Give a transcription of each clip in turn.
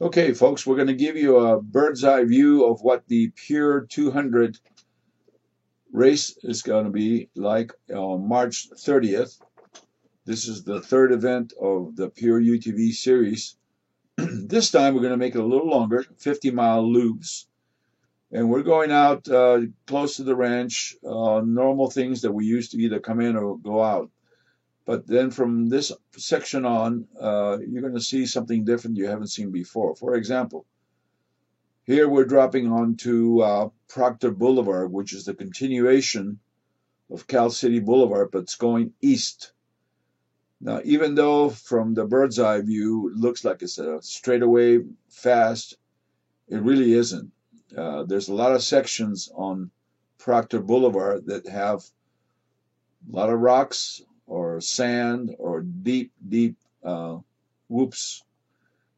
Okay, folks, we're going to give you a bird's eye view of what the Pure 200 race is going to be like on March 30th. This is the third event of the Pure UTV series. This time we're going to make it a little longer, 50-mile loops. And we're going out close to the ranch, normal things that we used to either come in or go out. But then from this section on, you're going to see something different you haven't seen before. For example, here we're dropping onto Proctor Boulevard, which is the continuation of Cal City Boulevard, but it's going east. Now, even though from the bird's eye view it looks like it's a straightaway fast, it really isn't. There's a lot of sections on Proctor Boulevard that have a lot of rocks or sand or deep, deep whoops.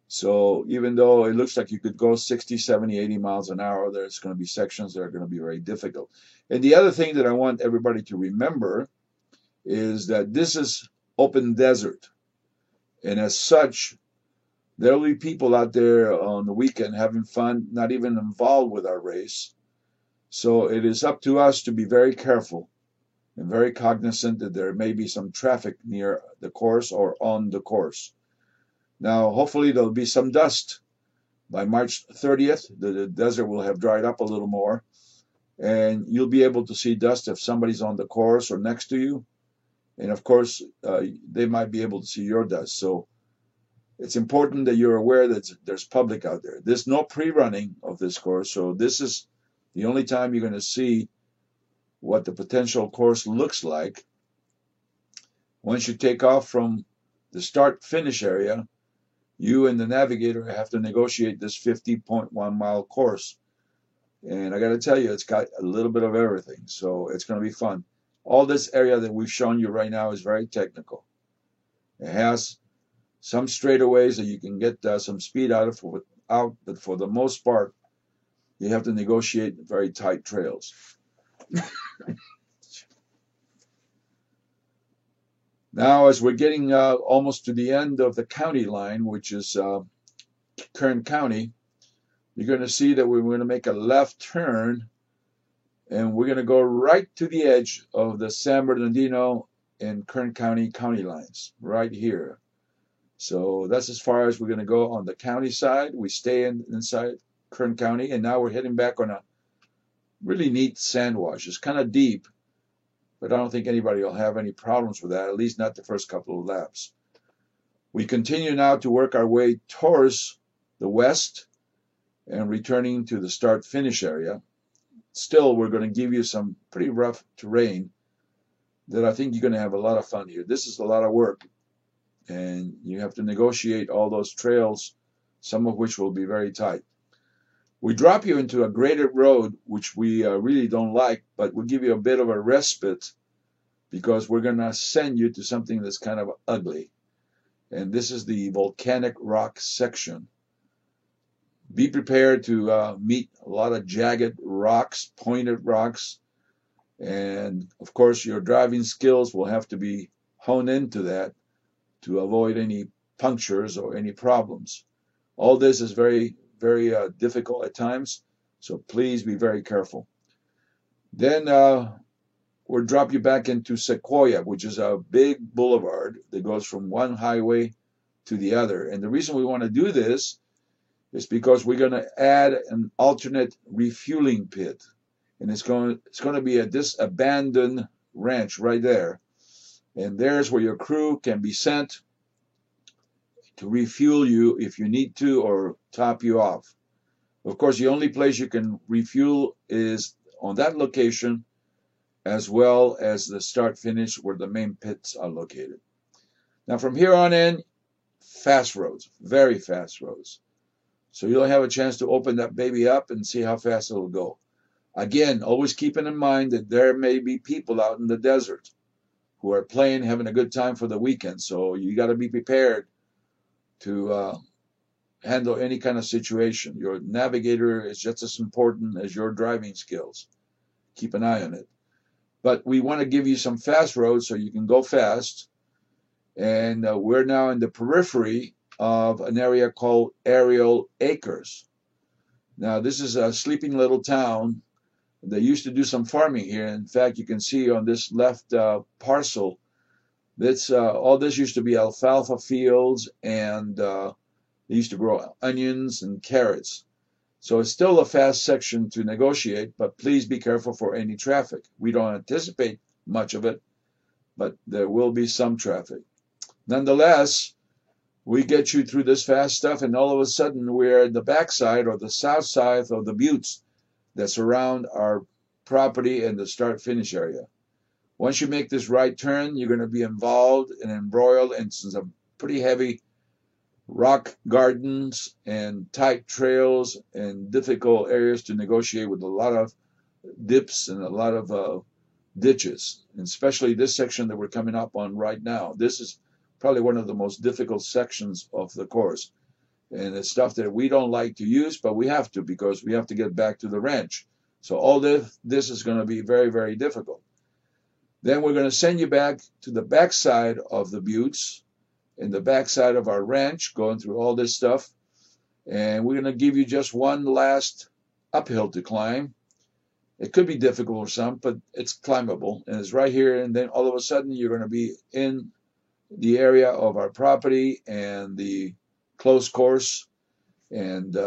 So even though it looks like you could go 60, 70, 80 miles an hour, there's going to be sections that are going to be very difficult. And the other thing that I want everybody to remember is that this is open desert. And as such, there will be people out there on the weekend having fun, not even involved with our race. So it is up to us to be very careful and very cognizant that there may be some traffic near the course or on the course. Now, hopefully there'll be some dust. By March 30th, the desert will have dried up a little more, and you'll be able to see dust if somebody's on the course or next to you. And of course, they might be able to see your dust. So it's important that you're aware that there's public out there. There's no pre-running of this course, so this is the only time you're going to see what the potential course looks like. Once you take off from the start-finish area, you and the navigator have to negotiate this 50.1-mile course. And I got to tell you, it's got a little bit of everything, so it's going to be fun. All this area that we've shown you right now is very technical. It has some straightaways that you can get some speed out of, but for the most part, you have to negotiate very tight trails. Now, as we're getting almost to the end of the county line, which is Kern County, you're going to see that we're going to make a left turn, and we're going to go right to the edge of the San Bernardino and Kern County lines, right here. So that's as far as we're going to go on the county side. We stay inside Kern County, and now we're heading back on a really neat sand wash. It's kind of deep, but I don't think anybody will have any problems with that, at least not the first couple of laps. We continue now to work our way towards the west and returning to the start-finish area. Still, we're going to give you some pretty rough terrain that I think you're going to have a lot of fun here. This is a lot of work, and you have to negotiate all those trails, some of which will be very tight. We drop you into a graded road, which we really don't like, but we'll give you a bit of a respite because we're going to send you to something that's kind of ugly. And this is the volcanic rock section. Be prepared to meet a lot of jagged rocks, pointed rocks, and of course your driving skills will have to be honed into that to avoid any punctures or any problems. All this is very, very difficult at times, so please be very careful. Then we'll drop you back into Sequoia, which is a big boulevard that goes from one highway to the other. And the reason we want to do this is because we're going to add an alternate refueling pit. And it's going to be at this abandoned ranch right there. And there's where your crew can be sent to refuel you if you need to or top you off. Of course, the only place you can refuel is on that location, as well as the start-finish where the main pits are located. Now, from here on in, fast roads, very fast roads. So you'll have a chance to open that baby up and see how fast it'll go. Again, always keeping in mind that there may be people out in the desert who are playing, having a good time for the weekend. So you got to be prepared to handle any kind of situation. Your navigator is just as important as your driving skills. Keep an eye on it. But we want to give you some fast roads so you can go fast. And we're now in the periphery of an area called Ariel Acres. Now, this is a sleeping little town. They used to do some farming here. In fact, you can see on this left parcel, all this used to be alfalfa fields, and they used to grow onions and carrots. So it's still a fast section to negotiate, but please be careful for any traffic. We don't anticipate much of it, but there will be some traffic. Nonetheless, we get you through this fast stuff, and all of a sudden we're at the backside or the south side of the buttes that surround our property and the start-finish area. Once you make this right turn, you're going to be involved and embroiled in some pretty heavy rock gardens and tight trails and difficult areas to negotiate with a lot of dips and a lot of ditches, and especially this section that we're coming up on right now. This is probably one of the most difficult sections of the course. And it's stuff that we don't like to use, but we have to because we have to get back to the ranch. So all this is going to be very, very difficult. Then we're going to send you back to the backside of the buttes, in the backside of our ranch, going through all this stuff. And we're going to give you just one last uphill to climb. It could be difficult for some, but it's climbable. And it's right here. And then all of a sudden, you're going to be in the area of our property and the close course, and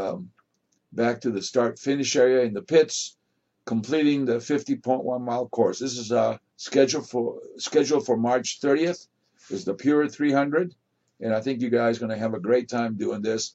back to the start-finish area in the pits, completing the 50.1 mile course. This is scheduled for March 30th. Is the Pure 300, and I think you guys are going to have a great time doing this.